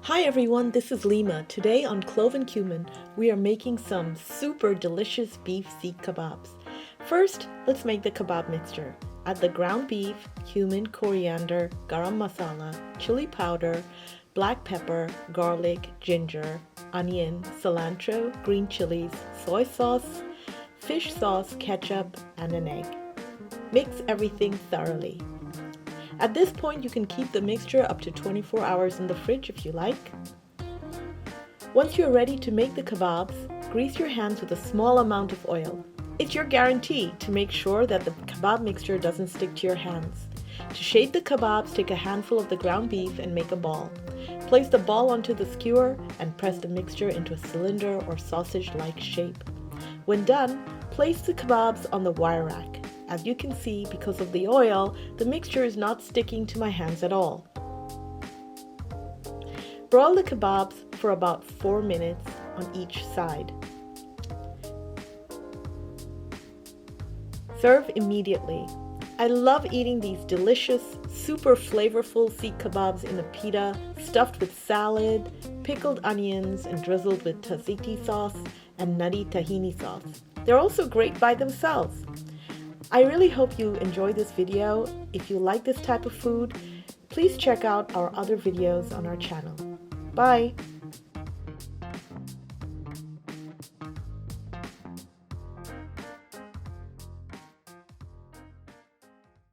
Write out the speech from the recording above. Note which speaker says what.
Speaker 1: Hi everyone, this is Lima. Today on Clove and Cumin, we are making some super delicious beef Seekh Kababs. First, let's make the kebab mixture. Add the ground beef, cumin, coriander, garam masala, chili powder, black pepper, garlic, ginger, onion, cilantro, green chilies, soy sauce, fish sauce, ketchup, and an egg. Mix everything thoroughly. At this point, you can keep the mixture up to 24 hours in the fridge if you like. Once you're ready to make the kebabs, grease your hands with a small amount of oil. It's your guarantee to make sure that the kebab mixture doesn't stick to your hands. To shape the kebabs, take a handful of the ground beef and make a ball. Place the ball onto the skewer and press the mixture into a cylinder or sausage-like shape. When done, place the kebabs on the wire rack. As you can see, because of the oil, the mixture is not sticking to my hands at all. Broil the kebabs for about 4 minutes on each side. Serve immediately. I love eating these delicious, super flavorful Seekh Kababs in a pita, stuffed with salad, pickled onions, and drizzled with tzatziki sauce and nutty tahini sauce. They're also great by themselves. I really hope you enjoyed this video. If you like this type of food, please check out our other videos on our channel. Bye!